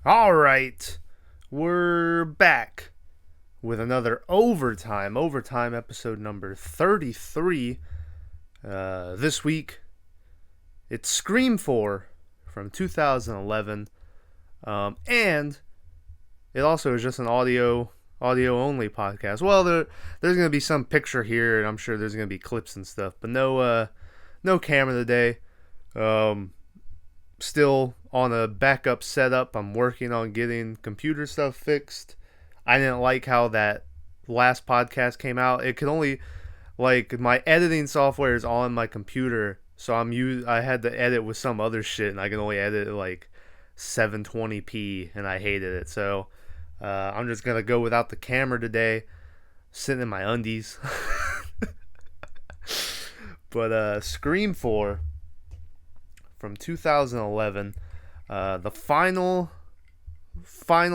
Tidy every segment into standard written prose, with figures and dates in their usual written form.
All right, we're back with another overtime episode number 33. This week, it's Scream 4 from 2011, and it also is just an audio only podcast. Well, there's gonna be some picture here, and I'm sure there's gonna be clips and stuff, but no camera today. Um, Still on a backup setup. I'm working on getting computer stuff fixed. I didn't like how that last podcast came out. It could only my editing software is on my computer, so I had to edit with some other shit, and I can only edit at 720p, and I hated it. So I'm just gonna go without the camera today, sitting in my undies. But Scream 4 from 2011, the final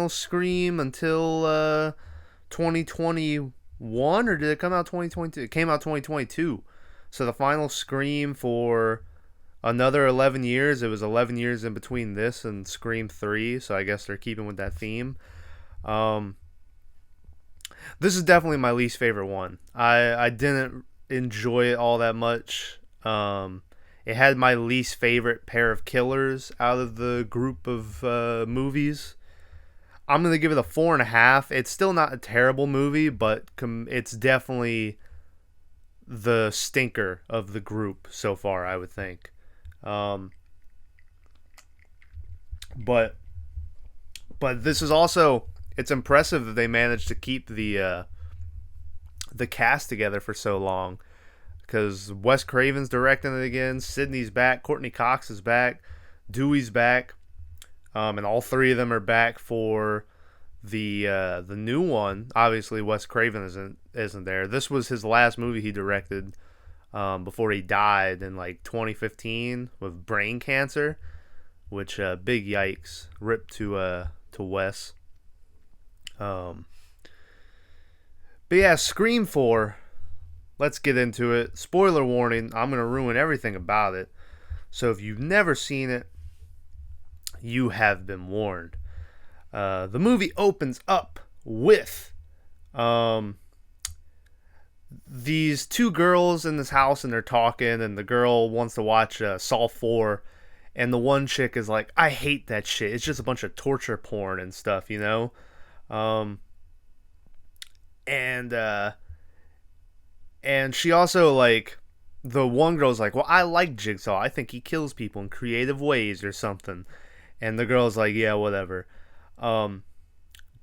Scream until 2021, or did it come out 2022? It came out 2022. So the final Scream for another 11 years. It was 11 years in between this and Scream 3, so I guess they're keeping with that theme. This is definitely my least favorite one. I didn't enjoy it all that much. It had my least favorite pair of killers out of the group of movies. I'm going to give it a 4.5. It's still not a terrible movie, but it's definitely the stinker of the group so far, I would think. But this is also, it's impressive that they managed to keep the cast together for so long. Because Wes Craven's directing it again. Sidney's back. Courtney Cox is back. Dewey's back. And all three of them are back for the new one. Obviously, Wes Craven isn't there. This was his last movie he directed before he died in 2015 with brain cancer, which big yikes. Rip to Wes. But yeah, Scream 4. Let's get into it. Spoiler warning, I'm going to ruin everything about it. So if you've never seen it, you have been warned. The movie opens up with these two girls in this house, and they're talking, and the girl wants to watch Saw 4, and the one chick is like, I hate that shit. It's just a bunch of torture porn and stuff, you know? And she also, the one girl's like, well, I like Jigsaw. I think he kills people in creative ways or something. And the girl's like, yeah, whatever.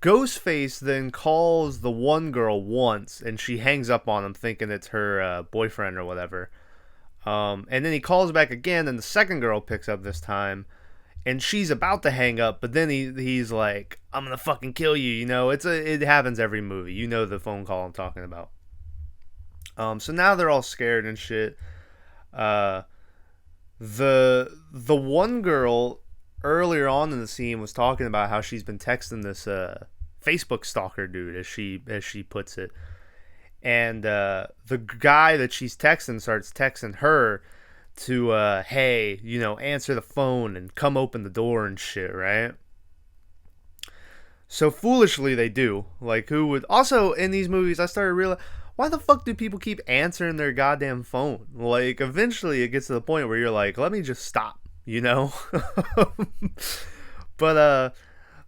Ghostface then calls the one girl once, and she hangs up on him thinking it's her boyfriend or whatever. And then he calls back again, and the second girl picks up this time. And she's about to hang up, but then he's like, I'm going to fucking kill you, you know? It happens every movie. You know the phone call I'm talking about. So now they're all scared and shit. The one girl earlier on in the scene was talking about how she's been texting this Facebook stalker dude, as she puts it. And the guy that she's texting starts texting her to hey, answer the phone and come open the door and shit, right? So foolishly they do. Who would also in these movies I started realizing, why the fuck do people keep answering their goddamn phone? Eventually it gets to the point where you're like, let me just stop, you know? But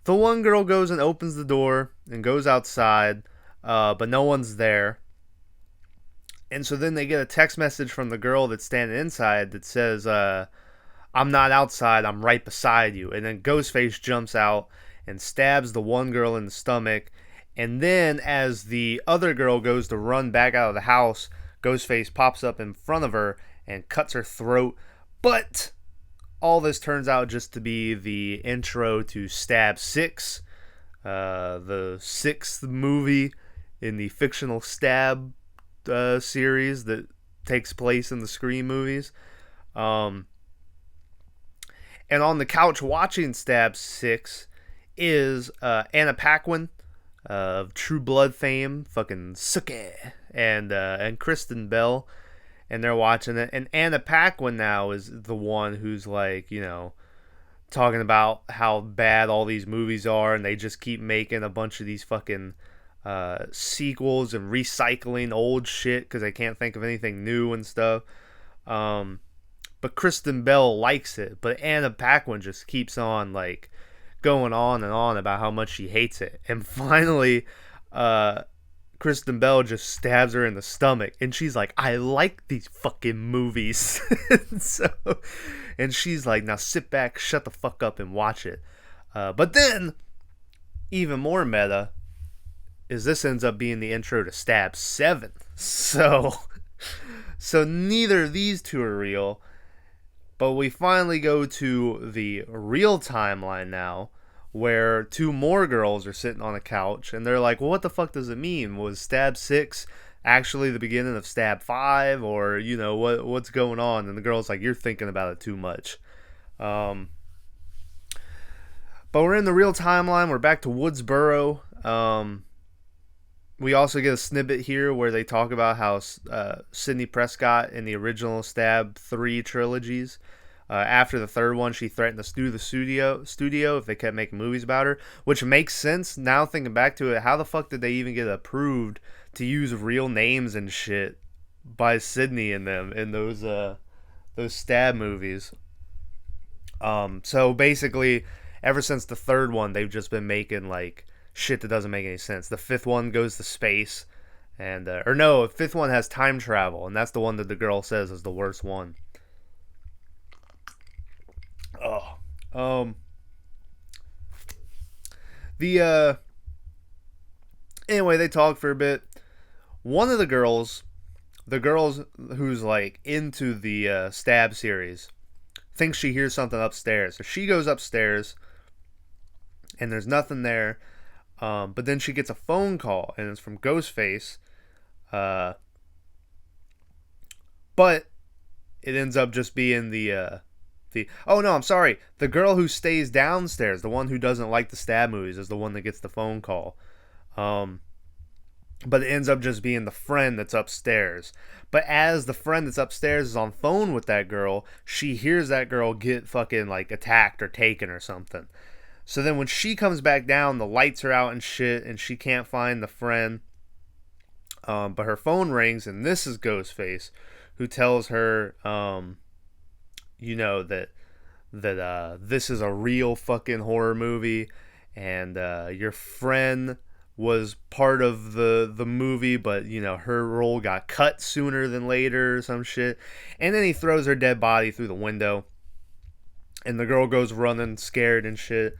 the one girl goes and opens the door and goes outside, but no one's there. And so then they get a text message from the girl that's standing inside that says, I'm not outside, I'm right beside you. And then Ghostface jumps out and stabs the one girl in the stomach. And then as the other girl goes to run back out of the house, Ghostface pops up in front of her and cuts her throat. But all this turns out just to be the intro to Stab 6, the sixth movie in the fictional Stab series that takes place in the Scream movies. And on the couch watching Stab 6 is Anna Paquin of True Blood fame, fucking Suki, and Kristen Bell, and they're watching it. And Anna Paquin now is the one who's talking about how bad all these movies are, and they just keep making a bunch of these fucking sequels and recycling old shit because they can't think of anything new and stuff. But Kristen Bell likes it, but Anna Paquin just keeps on like going on and on about how much she hates it, and finally, Kristen Bell just stabs her in the stomach, and she's like, "I like these fucking movies," and she's like, "Now sit back, shut the fuck up, and watch it." But then, even more meta, is this ends up being the intro to Stab 7. So neither of these two are real, but we finally go to the real timeline now, where two more girls are sitting on a couch, and they're like, well, what the fuck does it mean? Was Stab 6 actually the beginning of Stab 5, or, what's going on? And the girl's like, you're thinking about it too much. But we're in the real timeline. We're back to Woodsboro. We also get a snippet here where they talk about how Sidney Prescott in the original Stab 3 trilogies, after the third one, she threatened to sue the studio if they kept making movies about her, which makes sense now thinking back to it. How the fuck did they even get approved to use real names and shit by Sidney in them in those Stab movies? So basically, ever since the third one, they've just been making like shit that doesn't make any sense. The fifth one goes to space, and the fifth one has time travel, and that's the one that the girl says is the worst one. Anyway, they talk for a bit. One of the girls who's like into the Stab series, thinks she hears something upstairs. So she goes upstairs, and there's nothing there. But then she gets a phone call, and it's from Ghostface. But it ends up just being the girl who stays downstairs, the one who doesn't like the Stab movies, is the one that gets the phone call. But it ends up just being the friend that's upstairs. But as the friend that's upstairs is on phone with that girl, she hears that girl get fucking like attacked or taken or something. So then when she comes back down, the lights are out and shit, and she can't find the friend. But her phone rings, and this is Ghostface, who tells her, that this is a real fucking horror movie, and your friend was part of the movie, but her role got cut sooner than later or some shit. And then he throws her dead body through the window, and the girl goes running scared and shit.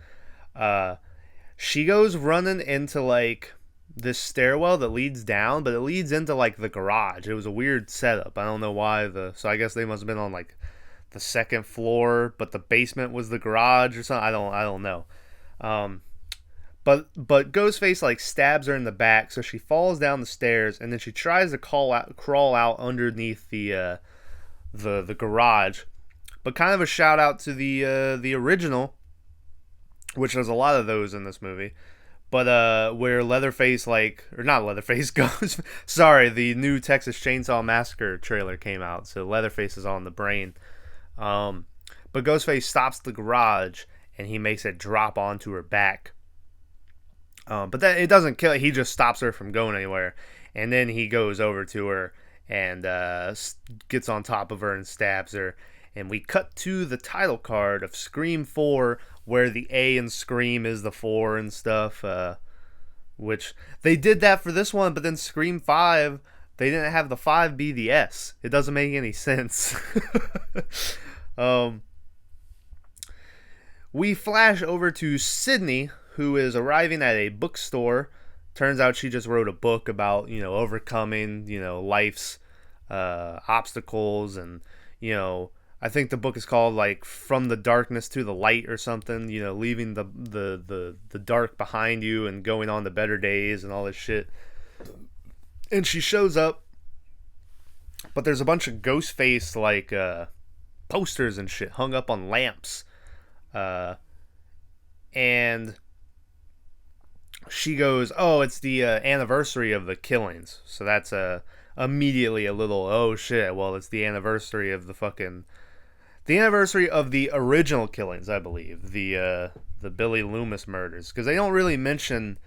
She goes running into like this stairwell that leads down, but it leads into like the garage. It was a weird setup. I don't know why so I guess they must have been on like the second floor, but the basement was the garage or something. I don't know. But Ghostface like stabs her in the back, so she falls down the stairs, and then she tries to crawl out underneath the garage. But kind of a shout out to the original, which there's a lot of those in this movie. But where Leatherface goes, sorry, the new Texas Chainsaw Massacre trailer came out, so Leatherface is on the brain. But Ghostface stops the garage, and he makes it drop onto her back. But that it doesn't kill her. He just stops her from going anywhere. And then he goes over to her and gets on top of her and stabs her. And we cut to the title card of Scream 4, where the A in Scream is the 4 and stuff. Which they did that for this one, but then Scream 5, they didn't have the 5 be the S. It doesn't make any sense. We flash over to Sydney, who is arriving at a bookstore. Turns out she just wrote a book about, overcoming, life's obstacles. And, I think the book is called, like, From the Darkness to the Light or something, leaving the dark behind you and going on to better days and all this shit. And she shows up, but there's a bunch of Ghostface, like, posters and shit hung up on lamps. And she goes, oh, it's the anniversary of the killings. So that's immediately a little, oh shit, well, it's the anniversary of the fucking The anniversary of the original killings, I believe, the Billy Loomis murders, because they don't really mention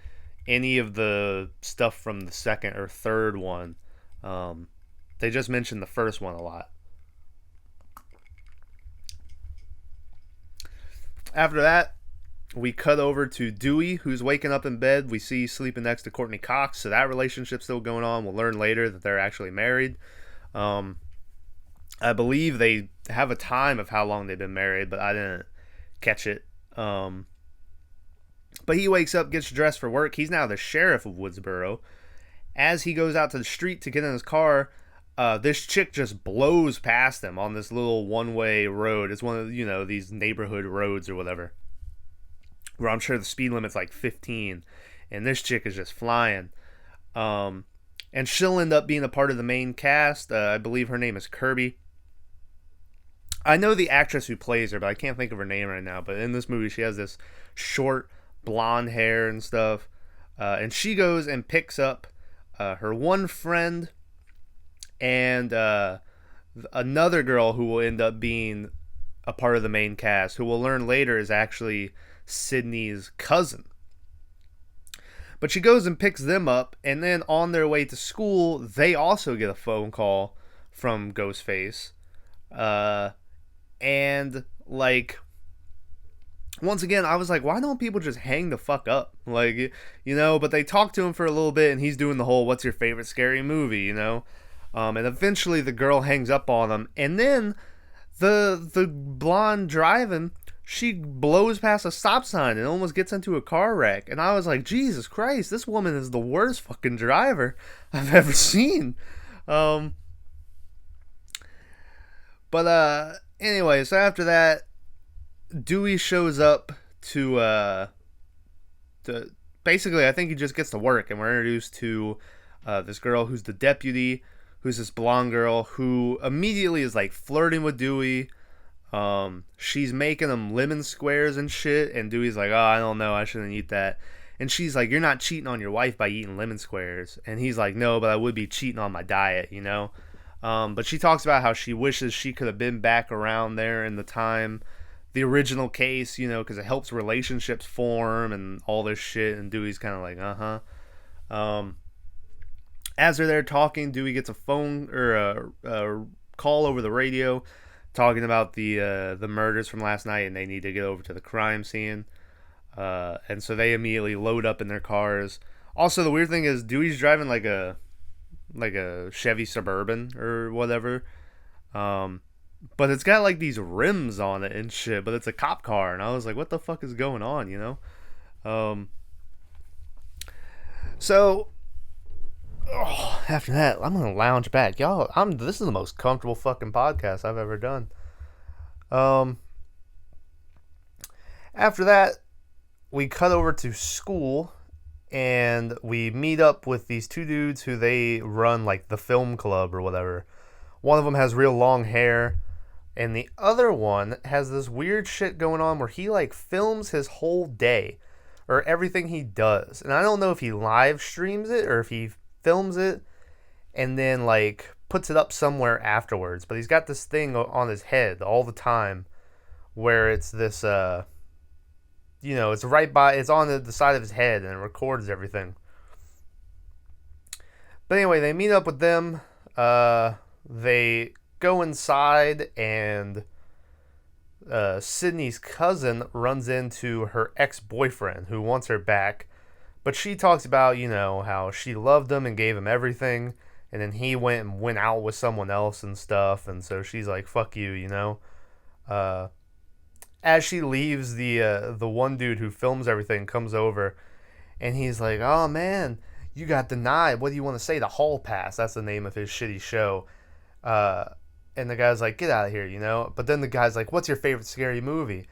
any of the stuff from the second or third one. They just mention the first one a lot. After that, we cut over to Dewey, who's waking up in bed. We see sleeping next to Courtney Cox, so that relationship's still going on. We'll learn later that they're actually married. I believe they have a time of how long they've been married, but I didn't catch it. But he wakes up, gets dressed for work. He's now the sheriff of Woodsboro. As he goes out to the street to get in his car, this chick just blows past him on this little one-way road. It's one of, these neighborhood roads or whatever, where I'm sure the speed limit's like 15, and this chick is just flying. And she'll end up being a part of the main cast. I believe her name is Kirby. I know the actress who plays her, but I can't think of her name right now. But in this movie, she has this short blonde hair and stuff. And she goes and picks up her one friend and another girl who will end up being a part of the main cast, who we'll learn later is actually Sydney's cousin. But she goes and picks them up, and then on their way to school, they also get a phone call from Ghostface. And, once again, I was like, why don't people just hang the fuck up? But they talk to him for a little bit, and he's doing the whole, what's your favorite scary movie, And eventually the girl hangs up on him, and then the blonde driving, she blows past a stop sign and almost gets into a car wreck. And I was like, Jesus Christ, this woman is the worst fucking driver I've ever seen. Anyway, so after that, Dewey shows up to basically, I think he just gets to work, and we're introduced to this girl who's the deputy, who's this blonde girl who immediately is flirting with Dewey. She's making him lemon squares and shit, and Dewey's like, oh, I don't know, I shouldn't eat that. And she's like, you're not cheating on your wife by eating lemon squares. And he's like, no, but I would be cheating on my diet, But she talks about how she wishes she could have been back around there in the original case, because it helps relationships form and all this shit. And Dewey's kind of like, As they're there talking, Dewey gets a phone or a call over the radio talking about the murders from last night, and they need to get over to the crime scene. And so they immediately load up in their cars. Also, the weird thing is Dewey's driving like a Chevy Suburban or whatever. But it's got these rims on it and shit, but it's a cop car, and I was like, what the fuck is going on, after that, I'm gonna lounge back, y'all. This is the most comfortable fucking podcast I've ever done. After that, we cut over to school, and we meet up with these two dudes who they run the film club or whatever. One of them has real long hair, and the other one has this weird shit going on where he films his whole day or everything he does. And I don't know if he live streams it or if he films it and then puts it up somewhere afterwards, but he's got this thing on his head all the time where it's this it's on the side of his head and it records everything. But anyway, they meet up with them. They go inside, and Sydney's cousin runs into her ex-boyfriend who wants her back. But she talks about, how she loved him and gave him everything, and then he went out with someone else and stuff, and so she's like, fuck you, As she leaves, the one dude who films everything comes over, and he's like, oh man, you got denied. What do you want to say? The Hall Pass. That's the name of his shitty show. And the guy's like, get out of here, But then the guy's like, what's your favorite scary movie?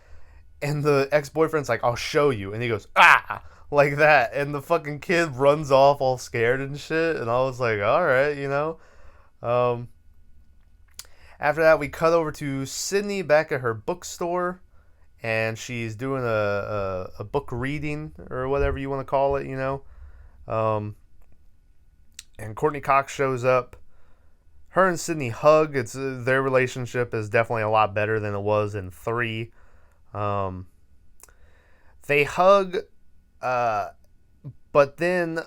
And the ex-boyfriend's like, I'll show you. And he goes, ah! Like that. And the fucking kid runs off all scared and shit. And I was like, alright, After that, we cut over to Sydney back at her bookstore. And she's doing a book reading, or whatever you want to call it, And Courtney Cox shows up. Her and Sydney hug. It's their relationship is definitely a lot better than it was in 3. Um, they hug, uh, but then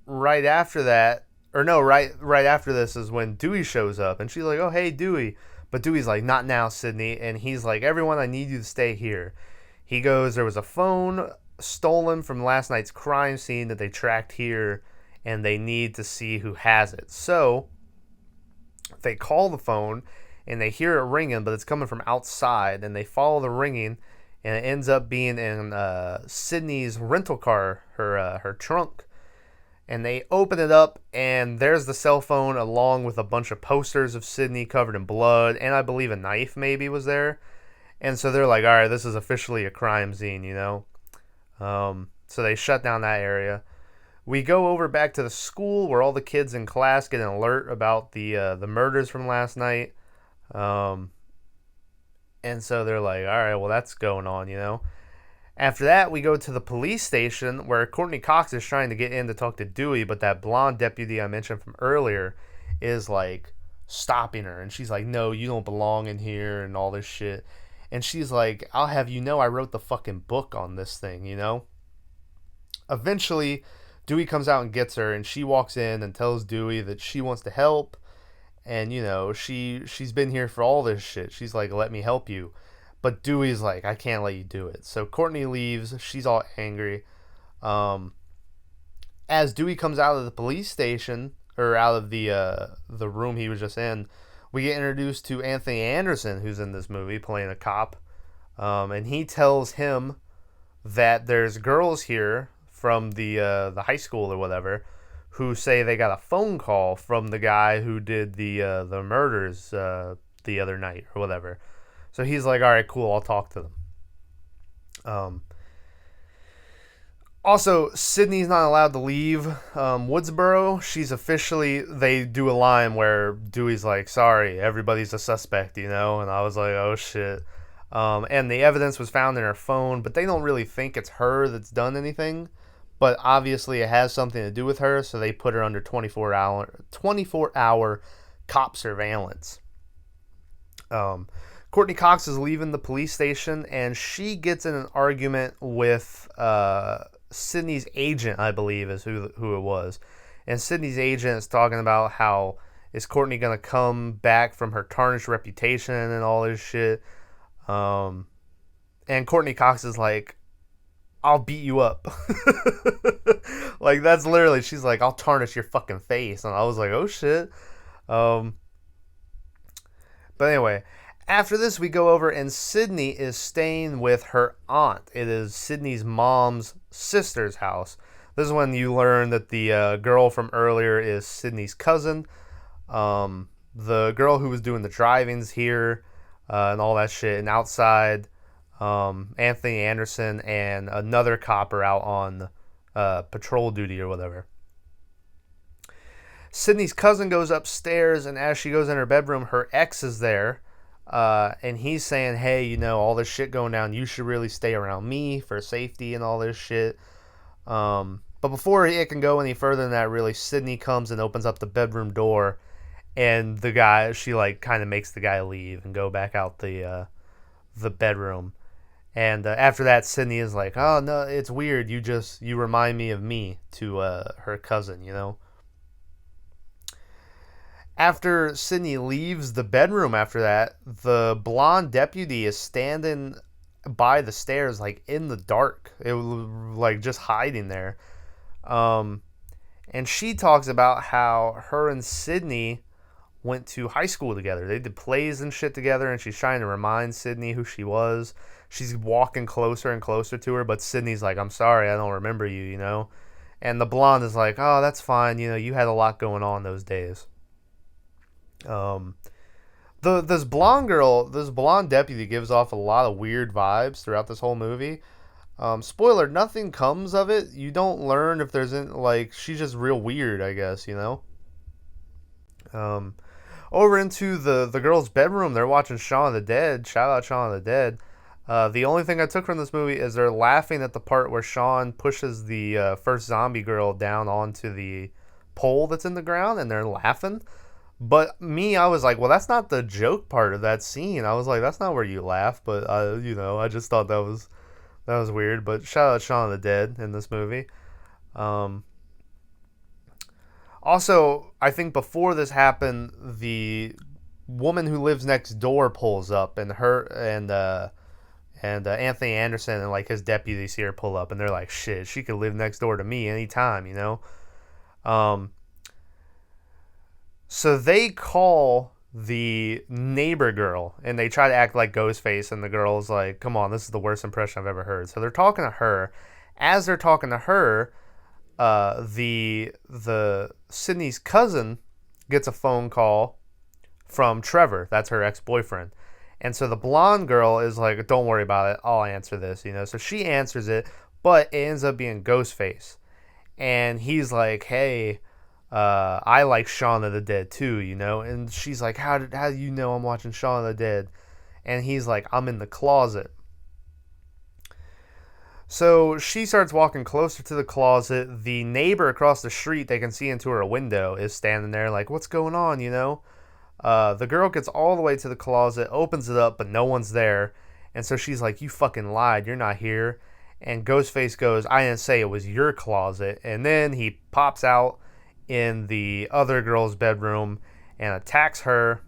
right after that, or no, right after this is when Dewey shows up, and she's like, "Oh, hey, Dewey," but Dewey's like, "Not now, Sydney," and he's like, "Everyone, I need you to stay here." He goes, "There was a phone stolen from last night's crime scene that they tracked here, and they need to see who has it." So they call the phone, and they hear it ringing, but it's coming from outside, and they follow the ringing, and it ends up being in Sydney's rental car, her trunk. And they open it up, and there's the cell phone along with a bunch of posters of Sydney covered in blood, and I believe a knife maybe was there. And so they're like, all right, this is officially a crime scene, you know? So they shut down that area. We go over back to the school where all the kids in class get an alert about the murders from last night. And so they're like, all right, well, that's going on, you know? After that, we go to the police station where Courtney Cox is trying to get in to talk to Dewey, but that blonde deputy I mentioned from earlier is like stopping her. And she's like, no, you don't belong in here and all this shit. And she's like, I'll have you know I wrote the fucking book on this thing, you know? Eventually, Dewey comes out and gets her, and she walks in and tells Dewey that she wants to help. And, you know, she's been here for all this shit. She's like, let me help you. But Dewey's like, I can't let you do it. So Courtney leaves. She's all angry. As Dewey comes out of the police station, or out of the room he was just in, we get introduced to Anthony Anderson, who's in this movie, playing a cop. And he tells him that there's girls here from the high school or whatever who say they got a phone call from the guy who did the murders the other night or whatever. So he's like, all right, cool, I'll talk to them. Also, Sydney's not allowed to leave Woodsboro. She's officially, they do a line where Dewey's like, sorry, everybody's a suspect, you know? And I was like, oh, shit. And the evidence was found in her phone, but they don't really think it's her that's done anything. But obviously it has something to do with her, so they put her under 24-hour cop surveillance. Courtney Cox is leaving the police station, and she gets in an argument with Sydney's agent, I believe, is who it was. And Sydney's agent is talking about how is Courtney going to come back from her tarnished reputation and all this shit. And Courtney Cox is like, I'll beat you up. Like, that's literally, she's like, I'll tarnish your fucking face. And I was like, oh, shit. But anyway, after this, we go over, and Sydney is staying with her aunt. It is Sydney's mom's sister's house. This is when you learn that the girl from earlier is Sydney's cousin. The girl who was doing the drivings here and all that shit. And outside, Anthony Anderson and another cop are out on patrol duty or whatever. Sydney's cousin goes upstairs, and as she goes in her bedroom, her ex is there. And he's saying, hey, you know, all this shit going down, you should really stay around me for safety and all this shit. But before it can go any further than that, really, Sydney comes and opens up the bedroom door, and the guy, she like kind of makes the guy leave and go back out the bedroom. And after that, Sydney is like, oh no, it's weird, you remind me of me, to her cousin, you know. After Sydney leaves the bedroom after that, the blonde deputy is standing by the stairs, like, in the dark. It was, like, just hiding there. And she talks about how her and Sydney went to high school together. They did plays and shit together, and she's trying to remind Sydney who she was. She's walking closer and closer to her, but Sydney's like, I'm sorry, I don't remember you, you know? And the blonde is like, oh, that's fine, you know, you had a lot going on those days. This blonde deputy gives off a lot of weird vibes throughout this whole movie. Spoiler, nothing comes of it. You don't learn if there's like, she's just real weird, I guess, you know. Over into the girl's bedroom, they're watching Shaun of the Dead. Shout out Shaun of the Dead. The only thing I took from this movie is they're laughing at the part where Shaun pushes the first zombie girl down onto the pole that's in the ground, and they're laughing. But me, I was like, well, that's not the joke part of that scene. I was like, that's not where you laugh. But I just thought that was weird. But shout out Shaun of the Dead in this movie. Um, Also, I think before this happened, the woman who lives next door pulls up, and Anthony Anderson and like his deputies here pull up, and they're like, "Shit, she could live next door to me anytime." Um, so they call the neighbor girl, and they try to act like Ghostface, and the girl's like, "Come on, this is the worst impression I've ever heard." So they're talking to her. As they're talking to her, the Sydney's cousin gets a phone call from Trevor. That's her ex-boyfriend. And so the blonde girl is like, don't worry about it. I'll answer this. So she answers it, but it ends up being Ghostface. And he's like, hey, I like Shaun of the Dead too. And she's like, how do you know I'm watching Shaun of the Dead? And he's like, I'm in the closet. So she starts walking closer to the closet. The neighbor across the street, they can see into her window, is standing there like, what's going on? The girl gets all the way to the closet, opens it up, but no one's there. And so she's like, you fucking lied. You're not here. And Ghostface goes, I didn't say it was your closet. And then he pops out in the other girl's bedroom and attacks her.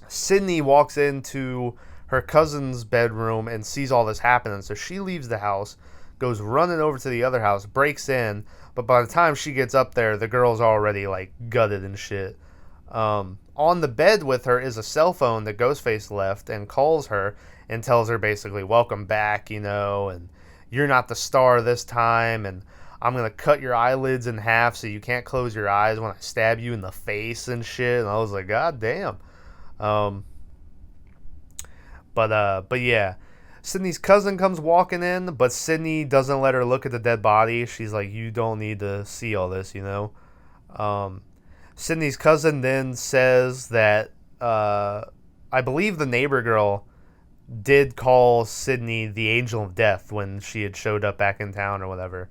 Sydney walks into her cousin's bedroom and sees all this happening. So she leaves the house, goes running over to the other house, breaks in. But by the time she gets up there, the girl's already like gutted and shit. On the bed with her is a cell phone that Ghostface left, and calls her and tells her basically, welcome back, and you're not the star this time, and I'm going to cut your eyelids in half so you can't close your eyes when I stab you in the face and shit. And I was like, God damn. But yeah, Sydney's cousin comes walking in, but Sydney doesn't let her look at the dead body. She's like, you don't need to see all this. Sydney's cousin then says that I believe the neighbor girl did call Sydney the Angel of Death when she had showed up back in town or whatever.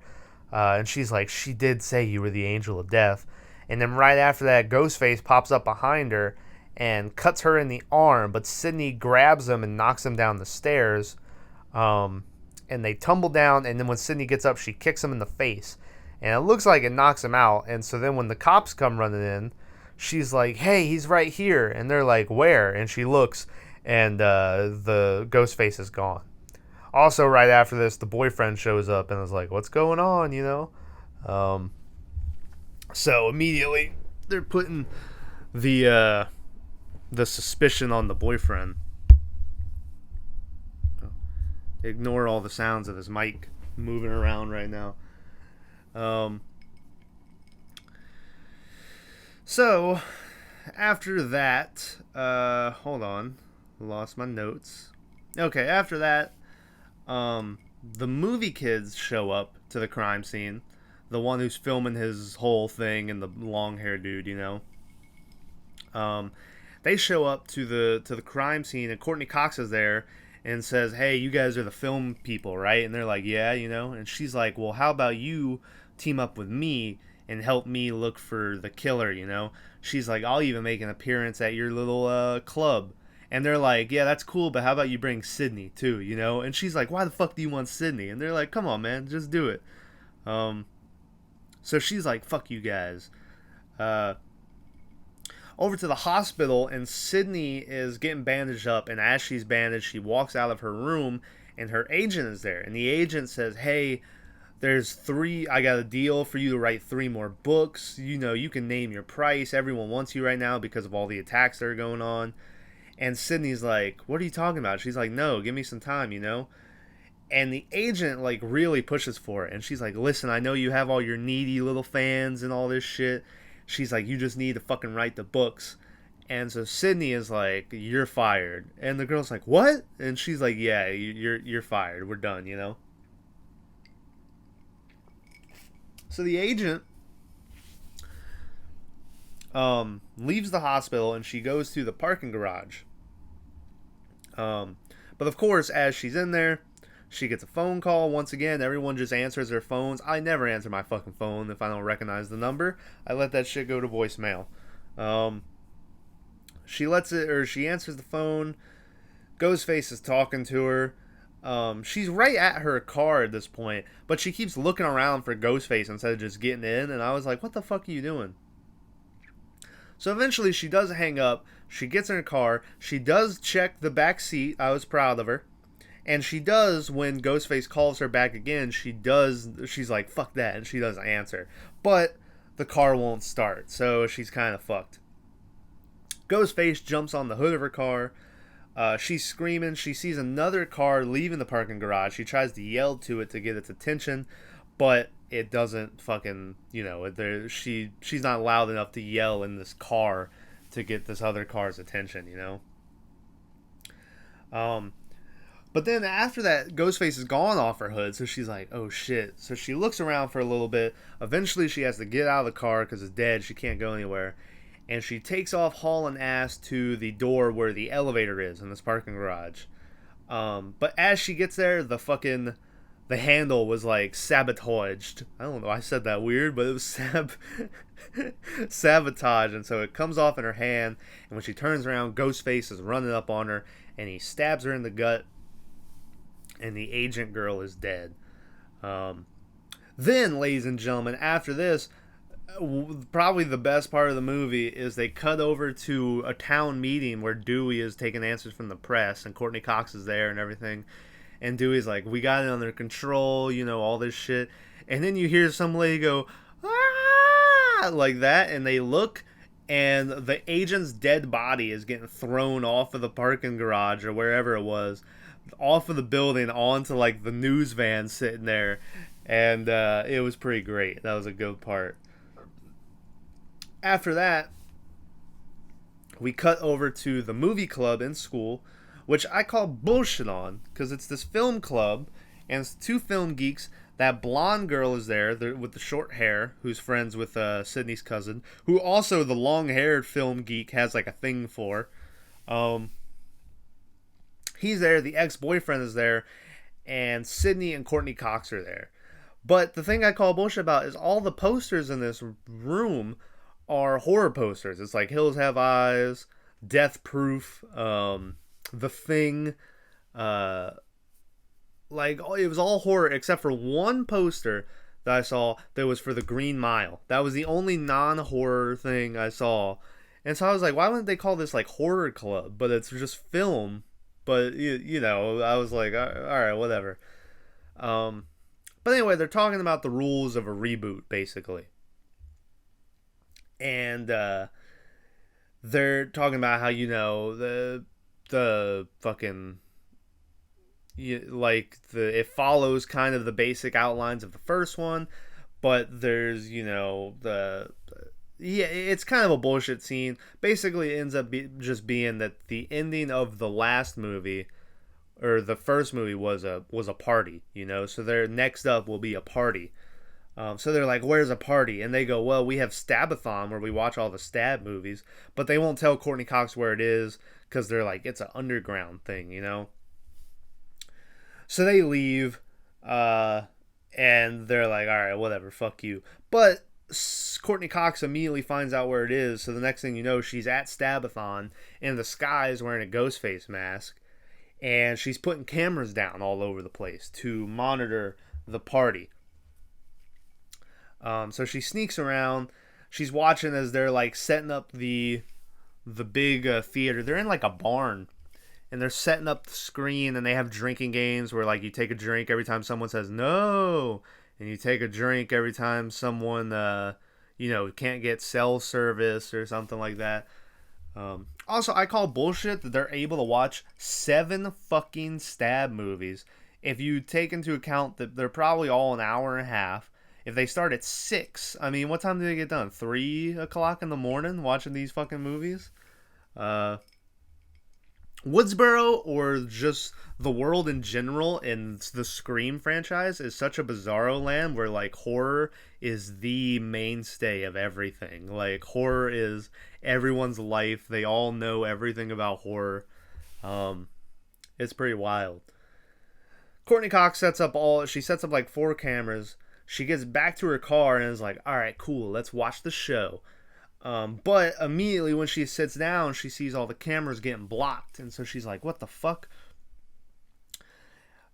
And she's like, she did say you were the Angel of Death. And then right after that, Ghostface pops up behind her and cuts her in the arm, but Sydney grabs him and knocks him down the stairs. And they tumble down, and then when Sydney gets up, she kicks him in the face. And it looks like it knocks him out. And so then when the cops come running in, she's like, hey, he's right here. And they're like, where? And she looks, and the Ghostface is gone. Also, right after this, the boyfriend shows up and is like, what's going on? So immediately, they're putting the suspicion on the boyfriend. Ignore all the sounds of his mic moving around right now. So after that, hold on, lost my notes. Okay, after that, the movie kids show up to the crime scene. The one who's filming his whole thing and the long haired dude. They show up to the crime scene, and Courtney Cox is there and says, hey, you guys are the film people, right? And they're like, yeah, and she's like, well, how about you team up with me and help me look for the killer? She's like, I'll even make an appearance at your little club. And they're like, yeah, that's cool, but how about you bring Sydney too? And she's like, why the fuck do you want Sydney? And they're like, come on, man, just do it. So she's like, fuck you guys. Over to the hospital, and Sydney is getting bandaged up, and as she's bandaged, she walks out of her room, and her agent is there, and the agent says, hey, I got a deal for you to write 3 more books. You can name your price. Everyone wants you right now because of all the attacks that are going on. And Sydney's like, what are you talking about? She's like, no, give me some time, And the agent, like, really pushes for it. And she's like, listen, I know you have all your needy little fans and all this shit. She's like, you just need to fucking write the books. And so Sydney is like, you're fired. And the girl's like, what? And she's like, yeah, you're fired. We're done, So the agent leaves the hospital, and she goes to the parking garage. But of course, as she's in there, she gets a phone call. Once again, everyone just answers their phones. I never answer my fucking phone if I don't recognize the number. I let that shit go to voicemail. Um, she answers the phone. Ghostface is talking to her. She's right at her car at this point, but she keeps looking around for Ghostface instead of just getting in. And I was like, "What the fuck are you doing?" So eventually, she does hang up. She gets in her car. She does check the back seat. I was proud of her. And she does, when Ghostface calls her back again, she's like, "Fuck that," and she doesn't answer. But the car won't start, so she's kind of fucked. Ghostface jumps on the hood of her car. She's screaming. She sees another car leaving the parking garage. She tries to yell to it to get its attention, but it doesn't fucking, she's not loud enough to yell in this car to get this other car's attention, But then after that, Ghostface is gone off her hood, so she's like, "Oh shit." So she looks around for a little bit. Eventually, she has to get out of the car because it's dead. She can't go anywhere. And she takes off hauling ass to the door where the elevator is in this parking garage. But as she gets there, the handle was like sabotaged. I don't know, I said that weird, but it was sabotage. And so it comes off in her hand. And when she turns around, Ghostface is running up on her, and he stabs her in the gut. And the agent girl is dead. Then, ladies and gentlemen, after this, probably the best part of the movie is they cut over to a town meeting where Dewey is taking answers from the press, and Courtney Cox is there and everything. And Dewey's like, "We got it under control, all this shit." And then you hear some lady go, "Ah!" like that, and they look, and the agent's dead body is getting thrown off of the parking garage or wherever it was, off of the building onto like the news van sitting there. And it was pretty great. That was a good part. After that, we cut over to the movie club in school, which I call bullshit on, because it's this film club, and it's two film geeks. That blonde girl is there with the short hair, who's friends with Sydney's cousin, who also the long-haired film geek has like a thing for. He's there, the ex-boyfriend is there, and Sydney and Courtney Cox are there. But the thing I call bullshit about is all the posters in this room are horror posters. It's like Hills Have Eyes, Death Proof, The Thing, like it was all horror except for one poster that I saw that was for the Green Mile. That was the only non-horror thing I saw. And so I was like, why wouldn't they call this like horror club? But it's just film. But I was like, all right, whatever. But anyway, they're talking about the rules of a reboot, basically. And they're talking about how the fucking it follows kind of the basic outlines of the first one, but there's it's kind of a bullshit scene. Basically, it ends up just being that the ending of the last movie, or the first movie, was a party. So their next up will be a party. So they're like, "Where's a party?" And they go, "Well, we have Stabathon where we watch all the Stab movies," but they won't tell Courtney Cox where it is because they're like, it's an underground thing, So they leave, and they're like, "All right, whatever, fuck you." But Courtney Cox immediately finds out where it is, so the next thing you know, she's at Stabathon in the skies wearing a Ghostface mask, and she's putting cameras down all over the place to monitor the party. So she sneaks around. She's watching as they're like setting up the big theater. They're in like a barn, and they're setting up the screen, and they have drinking games where like you take a drink every time someone says no, and you take a drink every time someone can't get cell service or something like that. Also, I call bullshit that they're able to watch 7 fucking Stab movies. If you take into account that they're probably all an hour and a half. If they start at 6, I mean, what time do they get done? 3 o'clock in the morning watching these fucking movies? Woodsboro, or just the world in general, and the Scream franchise is such a bizarro land where like horror is the mainstay of everything. Like horror is everyone's life. They all know everything about horror. It's pretty wild. Courtney Cox sets up like 4 cameras. She gets back to her car and is like, "All right, cool, let's watch the show." But immediately when she sits down, she sees all the cameras getting blocked. And so she's like, what the fuck?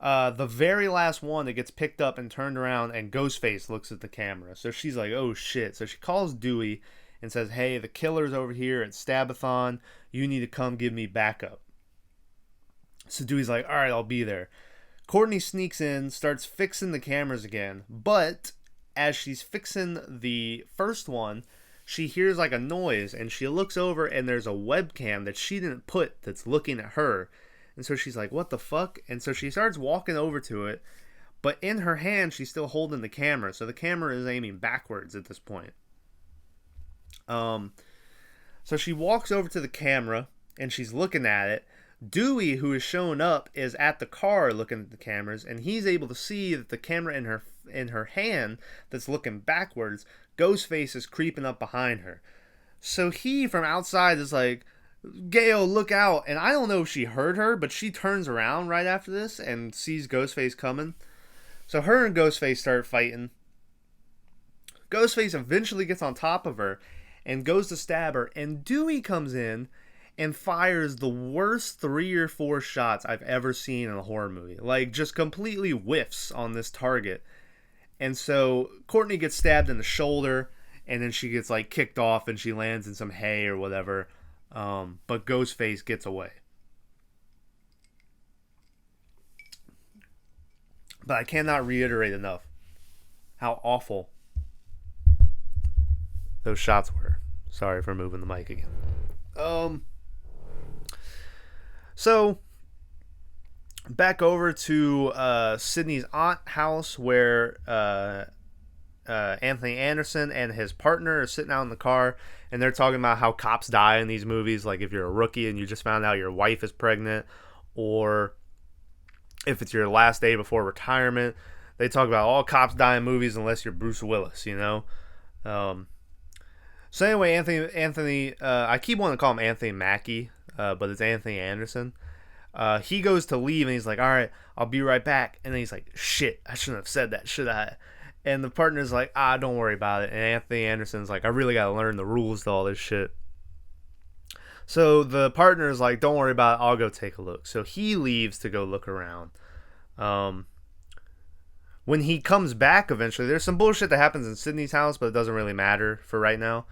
The very last one that gets picked up and turned around, and Ghostface looks at the camera. So she's like, oh shit. So she calls Dewey and says, hey, the killer's over here at Stabathon. You need to come give me backup. So Dewey's like, all right, I'll be there. Courtney sneaks in, starts fixing the cameras again. But as she's fixing the first one, she hears like a noise, and she looks over, and there's a webcam that she didn't put that's looking at her. And so she's like, what the fuck? And so she starts walking over to it, but in her hand, she's still holding the camera. So the camera is aiming backwards at this point. So she walks over to the camera, and she's looking at it. Dewey, who is showing up, is at the car looking at the cameras, and he's able to see that the camera in her hand that's looking backwards, Ghostface is creeping up behind her. So he, from outside, is like, Gail, look out. And I don't know if she heard her, but she turns around right after this and sees Ghostface coming. So her and Ghostface start fighting. Ghostface eventually gets on top of her and goes to stab her, and Dewey comes in and fires the worst 3 or 4 shots I've ever seen in a horror movie. Like, just completely whiffs on this target. And so Courtney gets stabbed in the shoulder, and then she gets like kicked off, and she lands in some hay or whatever. But Ghostface gets away. But I cannot reiterate enough how awful those shots were. Sorry for moving the mic again. So back over to Sydney's aunt house, where Anthony Anderson and his partner are sitting out in the car, and they're talking about how cops die in these movies. Like if you're a rookie and you just found out your wife is pregnant, or if it's your last day before retirement. They talk about all cops die in movies unless you're Bruce Willis, you know. So anyway, Anthony, I keep wanting to call him Anthony Mackie, but it's Anthony Anderson. He goes to leave, and he's like, all right, I'll be right back. And then he's like, shit, I shouldn't have said that, should I? And the partner's like, don't worry about it. And Anthony Anderson's like, I really got to learn the rules to all this shit. So the partner's like, don't worry about it, I'll go take a look. So he leaves to go look around. When he comes back eventually, there's some bullshit that happens in Sydney's house, but it doesn't really matter for right now.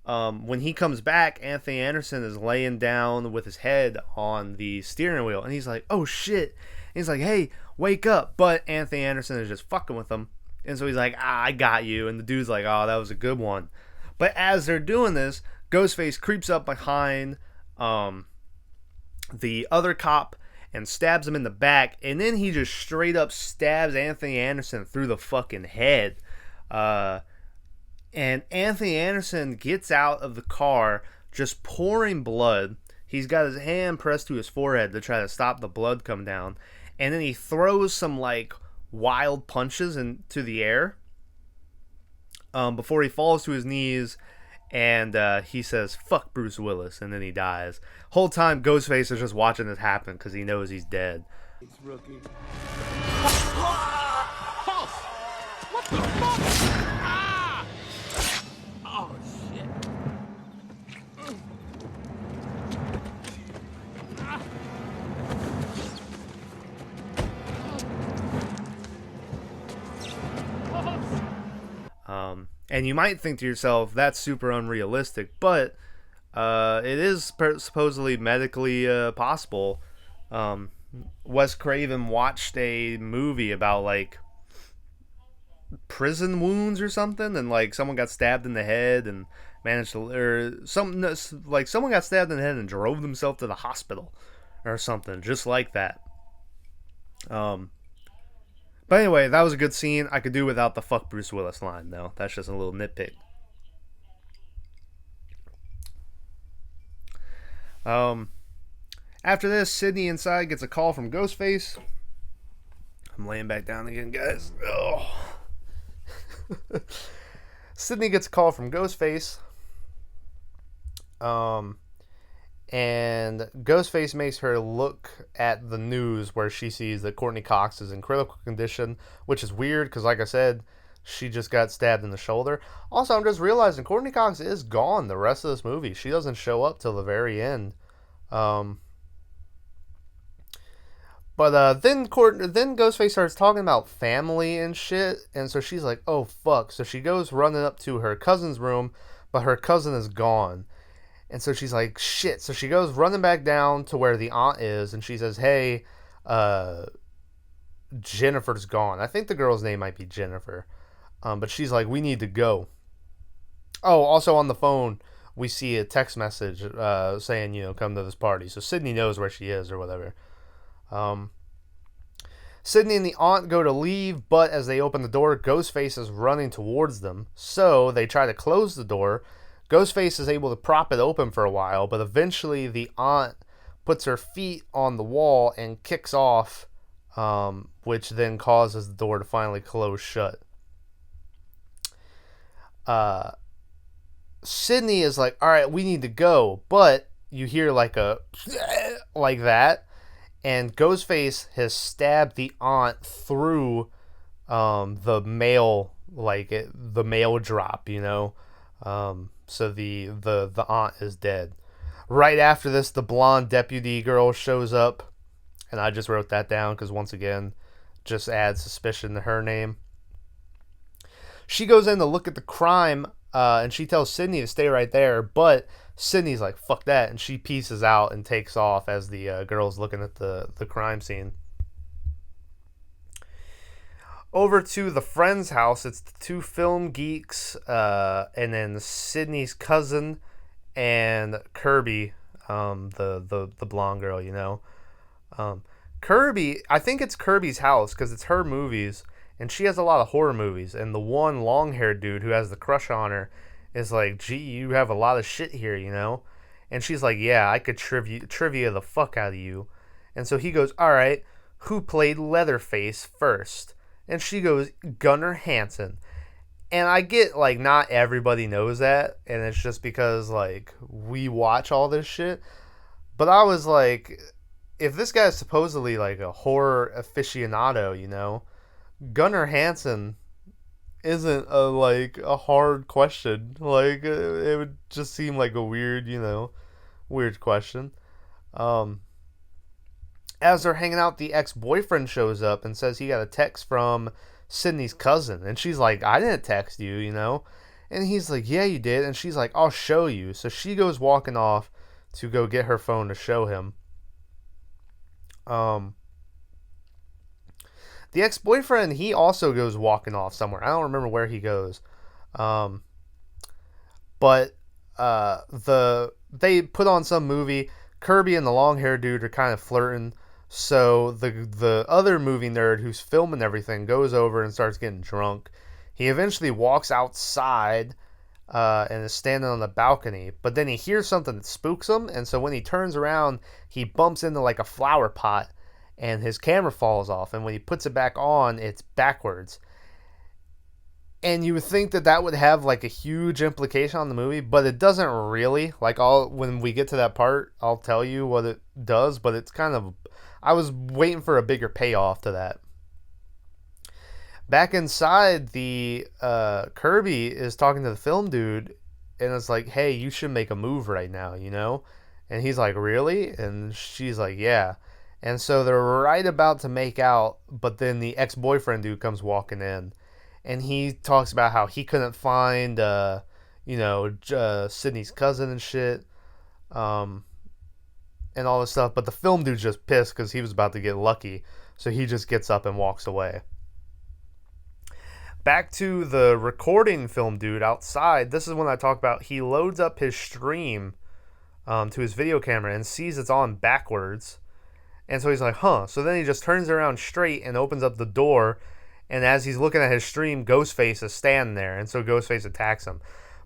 When he comes back, Anthony Anderson is laying down with his head on the steering wheel, and he's like, oh shit. And he's like, hey, wake up. But Anthony Anderson is just fucking with him. And so he's like, I got you. And the dude's like, oh, that was a good one. But as they're doing this, Ghostface creeps up behind the other cop and stabs him in the back. And then he just straight up stabs Anthony Anderson through the fucking head. And Anthony Anderson gets out of the car just pouring blood. He's got his hand pressed to his forehead to try to stop the blood come down. And then he throws some like wild punches into the air before he falls to his knees, and he says, fuck Bruce Willis, and then he dies. Whole time Ghostface is just watching this happen because he knows he's dead. It's rookie. What the fuck? Ah! Oh shit. And you might think to yourself, that's super unrealistic, but it is supposedly medically possible. Wes Craven watched a movie about like prison wounds or something, and like someone got stabbed in the head and managed to, or something like someone got stabbed in the head and drove themselves to the hospital or something just like that. But anyway, that was a good scene. I could do without the fuck Bruce Willis line, though. That's just a little nitpick. After this, Sydney inside gets a call from Ghostface. I'm laying back down again, guys. Oh. Sydney gets a call from Ghostface. And Ghostface makes her look at the news where she sees that Courtney Cox is in critical condition, which is weird because, like I said, she just got stabbed in the shoulder. Also, I'm just realizing Courtney Cox is gone the rest of this movie. She doesn't show up till the very end. Um, but then Ghostface starts talking about family and shit, and so she's like, "Oh fuck!" So she goes running up to her cousin's room, but her cousin is gone, and so she's like, "Shit!" So she goes running back down to where the aunt is, and she says, "Hey, Jennifer's gone." I think the girl's name might be Jennifer, but she's like, "We need to go." Oh, also on the phone, we see a text message saying, come to this party. So Sydney knows where she is or whatever. Um, Sydney and the aunt go to leave, but as they open the door, Ghostface is running towards them. So they try to close the door. Ghostface is able to prop it open for a while, but eventually the aunt puts her feet on the wall and kicks off, which then causes the door to finally close shut. Sydney is like, all right, we need to go, but you hear like a like that, and Ghostface has stabbed the aunt through the mail, the mail drop, so the aunt is dead. Right after this, the blonde deputy girl shows up, and I just wrote that down because once again, just adds suspicion to her name. She goes in to look at the crime, and she tells Sydney to stay right there, but Sydney's like, fuck that, and she pieces out and takes off as the girl's looking at the crime scene. Over to the friend's house, it's the two film geeks, and then Sydney's cousin and Kirby, the blonde girl, Kirby, I think it's Kirby's house because it's her movies, and she has a lot of horror movies, and the one long-haired dude who has the crush on her is like, gee, you have a lot of shit here, And she's like, yeah, I could trivia the fuck out of you. And so he goes, all right, who played Leatherface first? And she goes, Gunnar Hansen. And I get, not everybody knows that, and it's just because, we watch all this shit. But I was like, if this guy's supposedly, a horror aficionado, Gunnar Hansen isn't a hard question. It would just seem like a weird, weird question. As they're hanging out, the ex-boyfriend shows up and says he got a text from Sydney's cousin. And she's like, I didn't text you, And he's like, yeah, you did. And she's like, I'll show you. So she goes walking off to go get her phone to show him. The ex-boyfriend, he also goes walking off somewhere. I don't remember where he goes. But they put on some movie. Kirby and the long-haired dude are kind of flirting. So the other movie nerd who's filming everything goes over and starts getting drunk. He eventually walks outside and is standing on the balcony. But then he hears something that spooks him. And so when he turns around, he bumps into a flower pot. And his camera falls off. And when he puts it back on, it's backwards. And you would think that would have a huge implication on the movie, but it doesn't really. When we get to that part, I'll tell you what it does, but it's kind of, I was waiting for a bigger payoff to that. Back inside, the Kirby is talking to the film dude, and it's like, hey, you should make a move right now, And he's like, really? And she's like, yeah. And so they're right about to make out, but then the ex-boyfriend dude comes walking in. And he talks about how he couldn't find, Sydney's cousin and shit, and all this stuff. But the film dude's just pissed because he was about to get lucky. So he just gets up and walks away. Back to the recording film dude outside. This is when I talk about he loads up his stream to his video camera and sees it's on backwards. And so he's like, huh. So then he just turns around straight and opens up the door. And as he's looking at his stream, Ghostface is standing there. And so Ghostface attacks him.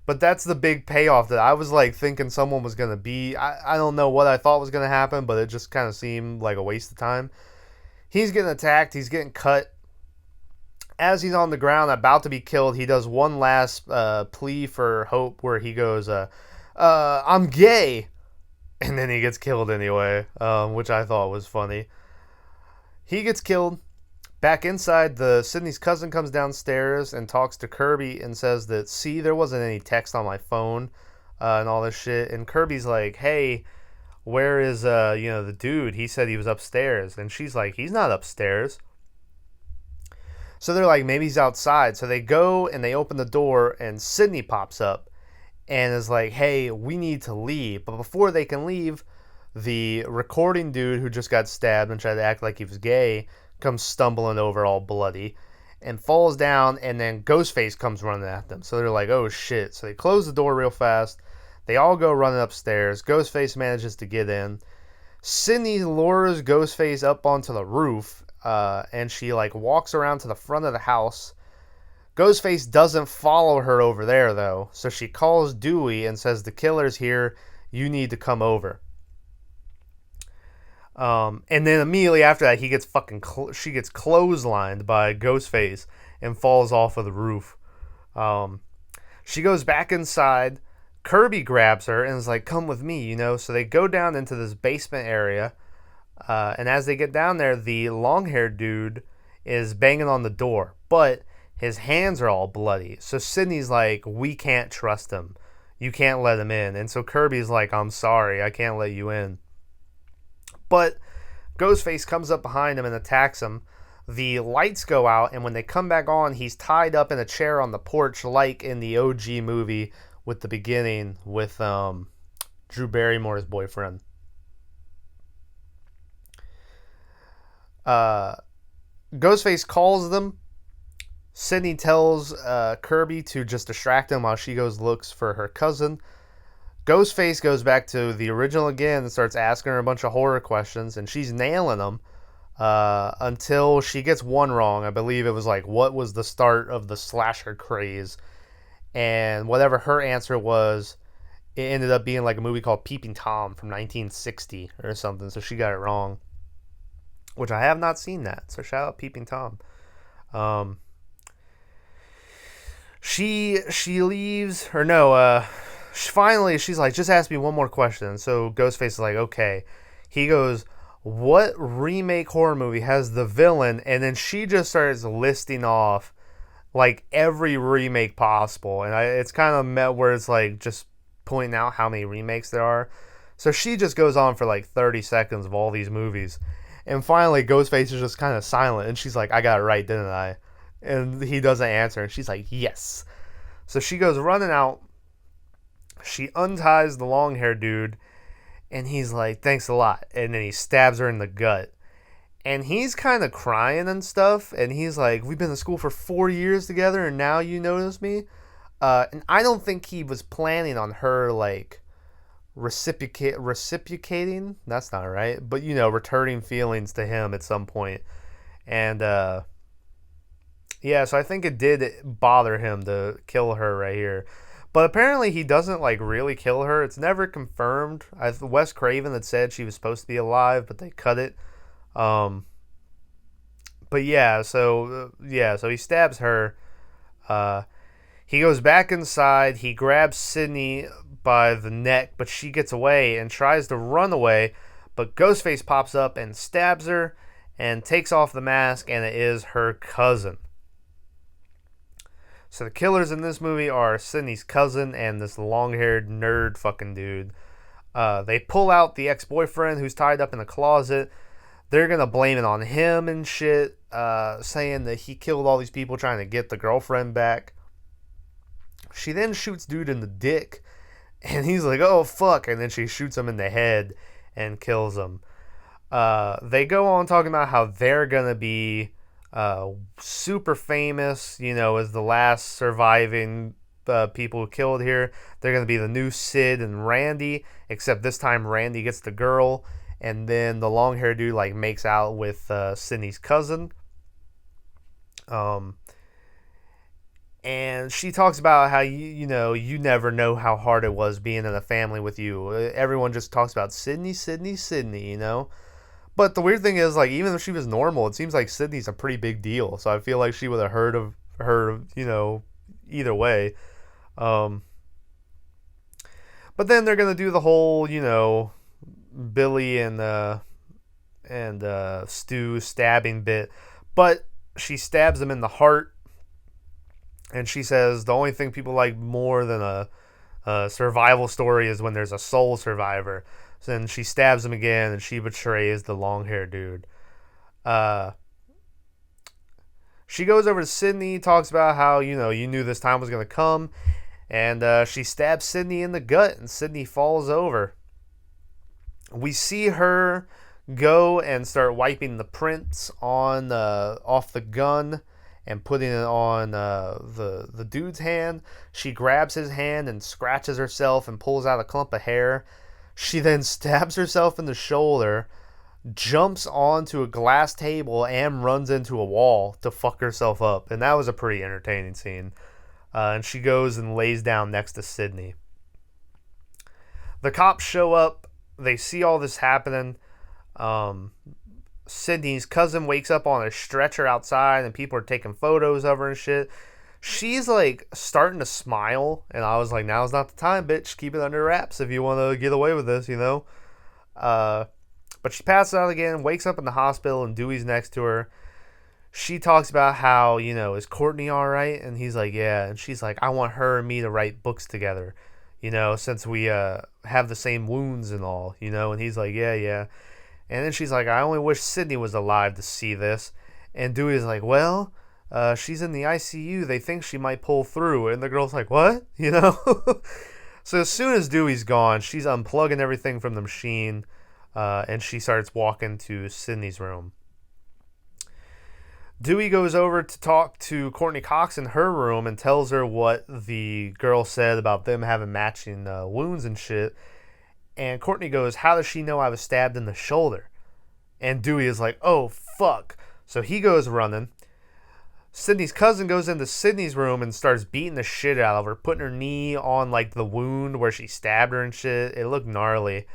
But that's the big payoff that I was thinking someone was going to be. I don't know what I thought was going to happen, but it just kind of seemed like a waste of time. He's getting attacked. He's getting cut. As he's on the ground, about to be killed, he does one last plea for hope where he goes, I'm gay. And then he gets killed anyway, which I thought was funny. He gets killed. Back inside, Sydney's cousin comes downstairs and talks to Kirby and says that, see, there wasn't any text on my phone and all this shit. And Kirby's like, hey, where is, the dude? He said he was upstairs. And she's like, he's not upstairs. So they're like, maybe he's outside. So they go and they open the door and Sydney pops up and is like, hey, we need to leave. But before they can leave, the recording dude who just got stabbed and tried to act like he was gay comes stumbling over all bloody and falls down, and then Ghostface comes running at them. So they're like, oh shit. So they close the door real fast. They all go running upstairs. Ghostface manages to get in. Sydney lures Ghostface up onto the roof, and she like walks around to the front of the house. Ghostface doesn't follow her over there though, so she calls Dewey and says, the killer's here, you need to come over. And then immediately after that, she gets clotheslined by Ghostface and falls off of the roof. She goes back inside. Kirby grabs her and is like, come with me, So they go down into this basement area. And as they get down there, the long-haired dude is banging on the door, but his hands are all bloody. So Sydney's like, we can't trust him. You can't let him in. And so Kirby's like, I'm sorry, I can't let you in. But Ghostface comes up behind him and attacks him. The lights go out, and when they come back on, he's tied up in a chair on the porch like in the OG movie with the beginning with Drew Barrymore's boyfriend. Ghostface calls them. Sydney tells Kirby to just distract him while she goes looks for her cousin. Ghostface goes back to the original again and starts asking her a bunch of horror questions, and she's nailing them until she gets one wrong. I believe it was like, what was the start of the slasher craze? And whatever her answer was, it ended up being like a movie called Peeping Tom from 1960 or something, so she got it wrong. Which I have not seen that, so shout out Peeping Tom. She leaves, or no, finally, she's like, just ask me one more question. So Ghostface is like, okay. He goes, what remake horror movie has the villain? And then she just starts listing off like every remake possible. And it's kind of met where it's like just pointing out how many remakes there are. So she just goes on for like 30 seconds of all these movies. And finally, Ghostface is just kind of silent. And she's like, I got it right, didn't I? And he doesn't answer. And she's like, yes. So she goes running out. She unties the long-haired dude, and he's like, thanks a lot. And then he stabs her in the gut. And he's kind of crying and stuff, and he's like, we've been to school for 4 years together, and now you notice me? And I don't think he was planning on her, like, reciprocating? That's not right. But, returning feelings to him at some point. And, yeah, so I think it did bother him to kill her right here. But apparently he doesn't, like, really kill her. It's never confirmed. Wes Craven had said she was supposed to be alive, but they cut it. But yeah, so he stabs her. He goes back inside. He grabs Sydney by the neck, but she gets away and tries to run away. But Ghostface pops up and stabs her and takes off the mask, and it is her cousin. So the killers in this movie are Sydney's cousin and this long-haired nerd fucking dude. They pull out the ex-boyfriend who's tied up in a closet. They're going to blame it on him and shit, saying that he killed all these people trying to get the girlfriend back. She then shoots dude in the dick, and he's like, oh, fuck, and then she shoots him in the head and kills him. They go on talking about how they're going to be super famous, as the last surviving people who killed here. They're going to be the new Sid and Randy, except this time Randy gets the girl, and then the long-haired dude like makes out with Sydney's cousin. And she talks about how you never know how hard it was being in a family with you. Everyone just talks about Sydney, But the weird thing is, like, even if she was normal, it seems like Sydney's a pretty big deal. So I feel like she would have heard of her, either way. But then they're gonna do the whole, Billy and Stu stabbing bit. But she stabs him in the heart, and she says the only thing people like more than a survival story is when there's a sole survivor. So then she stabs him again, and she betrays the long-haired dude. Uh, she goes over to Sydney, talks about how, you knew this time was going to come, and she stabs Sydney in the gut, and Sydney falls over. We see her go and start wiping the prints on off the gun and putting it on the dude's hand. She grabs his hand and scratches herself and pulls out a clump of hair. She then stabs herself in the shoulder, jumps onto a glass table, and runs into a wall to fuck herself up. And that was a pretty entertaining scene. And she goes and lays down next to Sydney. The cops show up. They see all this happening. Sydney's cousin wakes up on a stretcher outside, and people are taking photos of her and shit. She's like starting to smile, and I was like, now's not the time, bitch. Keep it under wraps if you want to get away with this, But she passes out again, wakes up in the hospital, and Dewey's next to her. She talks about how, is Courtney all right? And he's like, yeah. And she's like, I want her and me to write books together, since we have the same wounds and all, And he's like, yeah, yeah. And then she's like, I only wish Sydney was alive to see this. And Dewey's like, well, she's in the ICU. They think she might pull through. And the girl's like, what? So as soon as Dewey's gone, she's unplugging everything from the machine. And she starts walking to Sydney's room. Dewey goes over to talk to Courtney Cox in her room and tells her what the girl said about them having matching wounds and shit. And Courtney goes, how does she know I was stabbed in the shoulder? And Dewey is like, oh, fuck. So he goes running. Sydney's cousin goes into Sydney's room and starts beating the shit out of her, putting her knee on, like, the wound where she stabbed her and shit. It looked gnarly.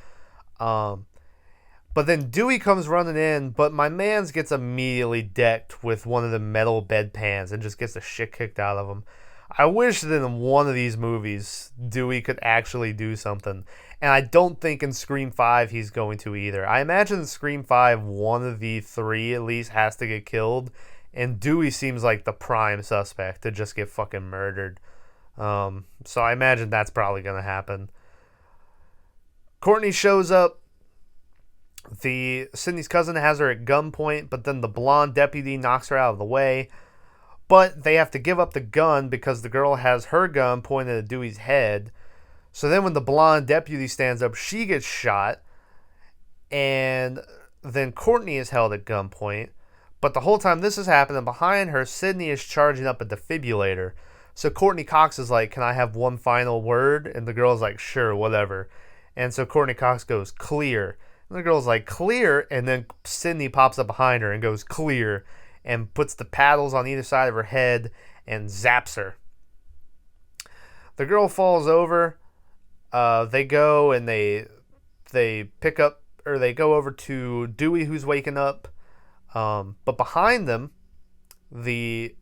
But then Dewey comes running in, but my mans gets immediately decked with one of the metal bedpans and just gets the shit kicked out of him. I wish that in one of these movies, Dewey could actually do something. And I don't think in Scream 5 he's going to either. I imagine in Scream 5, one of the three at least has to get killed. And Dewey seems like the prime suspect to just get fucking murdered. So I imagine that's probably going to happen. Courtney shows up. Sydney's cousin has her at gunpoint, but then the blonde deputy knocks her out of the way. But they have to give up the gun because the girl has her gun pointed at Dewey's head. So then when the blonde deputy stands up, she gets shot. And then Courtney is held at gunpoint. But the whole time this is happening, behind her, Sydney is charging up a defibrillator. So Courtney Cox is like, can I have one final word? And the girl's like, sure, whatever. And so Courtney Cox goes, clear. And the girl's like, clear. And then Sydney pops up behind her and goes, clear. And puts the paddles on either side of her head and zaps her. The girl falls over. They go and they pick up, or they go over to Dewey, who's waking up. But behind them, the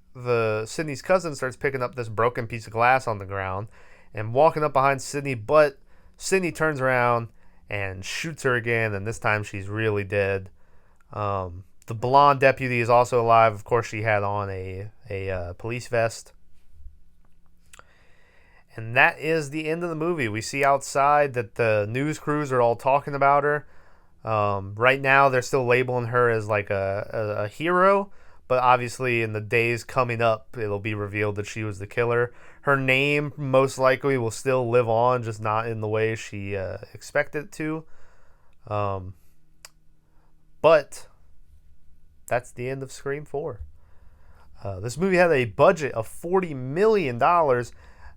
Sydney's cousin starts picking up this broken piece of glass on the ground and walking up behind Sydney. But Sydney turns around and shoots her again, and this time she's really dead. The blonde deputy is also alive. Of course, she had on a police vest. And that is the end of the movie. We see outside that the news crews are all talking about her. Right now, they're still labeling her as like a hero. But obviously, in the days coming up, it'll be revealed that she was the killer. Her name most likely will still live on, just not in the way she expected it to. But that's the end of Scream 4. This movie had a budget of $40 million,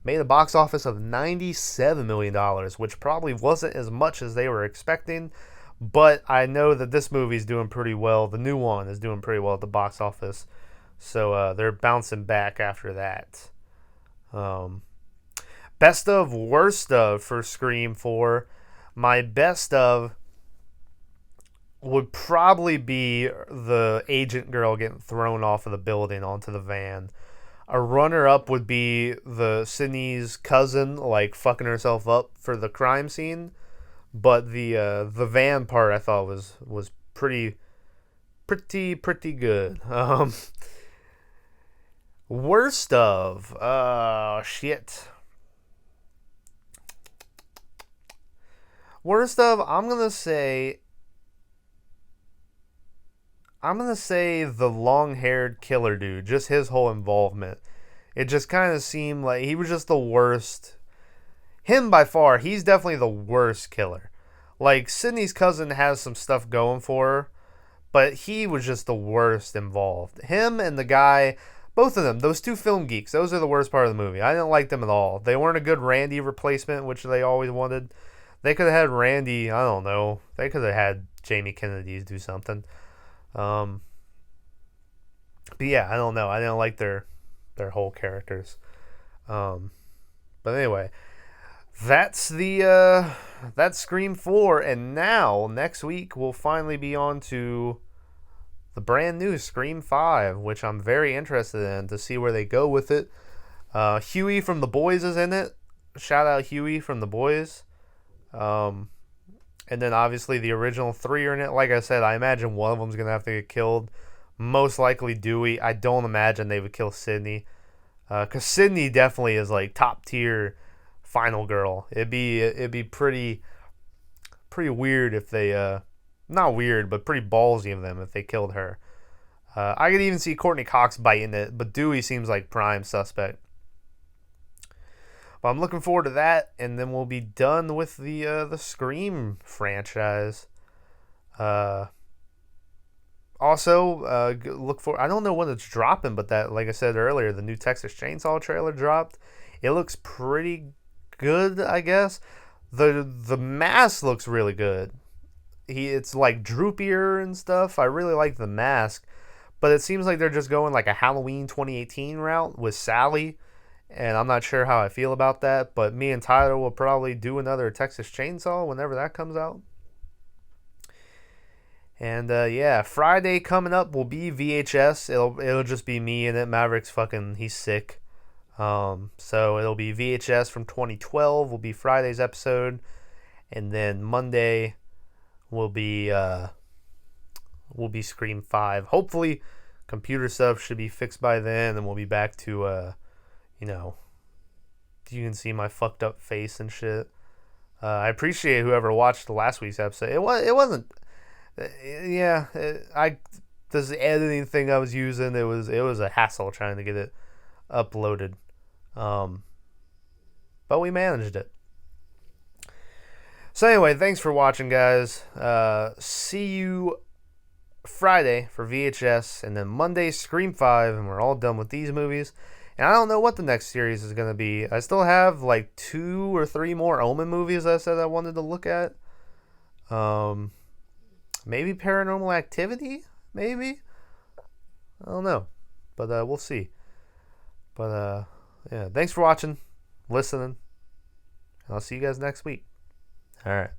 made a box office of $97 million, which probably wasn't as much as they were expecting. But I know that this movie's doing pretty well. The new one is doing pretty well at the box office. So they're bouncing back after that. Best of, worst of for Scream 4. My best of would probably be the agent girl getting thrown off of the building onto the van. A runner-up would be the Sydney's cousin, like, fucking herself up for the crime scene. But the van part I thought was pretty good. Worst of. Shit. Worst of, I'm gonna say the long-haired killer dude. Just his whole involvement. It just kind of seemed like he was just the worst. Him by far, he's definitely the worst killer. Like, Sydney's cousin has some stuff going for her, but he was just the worst involved. Him and the guy, both of them, those two film geeks, those are the worst part of the movie. I didn't like them at all. They weren't a good Randy replacement, which they always wanted. They could have had Randy, I don't know. They could have had Jamie Kennedy's do something. But yeah, I don't know. I didn't like their whole characters. But anyway, that's that's Scream 4, and now next week we'll finally be on to the brand new Scream 5, which I'm very interested in to see where they go with it. Huey from The Boys is in it. Shout out Huey from The Boys. And then obviously the original 3 are in it. Like I said, I imagine one of them's gonna have to get killed. Most likely Dewey. I don't imagine they would kill Sydney. Because Sydney definitely is like top tier final girl. It'd be pretty weird if they not weird, but pretty ballsy of them if they killed her. I could even see Courtney Cox biting it, but Dewey seems like prime suspect. But I'm looking forward to that, and then we'll be done with the Scream franchise. Also, look for, I don't know when it's dropping, but that, like I said earlier, the new Texas Chainsaw trailer dropped. It looks pretty good, I guess. The mask looks really good. It's like droopier and stuff. I really like the mask, but it seems like they're just going like a Halloween 2018 route with Sally, and I'm not sure how I feel about that. But me and Tyler will probably do another Texas Chainsaw whenever that comes out. And yeah, Friday coming up will be VHS. It'll just be me in it. Maverick's he's sick. So it'll be VHS from 2012 will be Friday's episode, and then Monday will be Scream 5. Hopefully, computer stuff should be fixed by then, and we'll be back to you can see my fucked up face and shit. I appreciate whoever watched the last week's episode. It wasn't. This editing thing I was using, it was a hassle trying to get it uploaded, but we managed it. So anyway, thanks for watching, guys. See you Friday for VHS, and then Monday Scream 5, and we're all done with these movies. And I don't know what the next series is going to be. I still have like 2 or 3 more Omen movies I said I wanted to look at. Maybe Paranormal Activity? Maybe? I don't know. But we'll see. But yeah, thanks for watching, listening. And I'll see you guys next week. All right.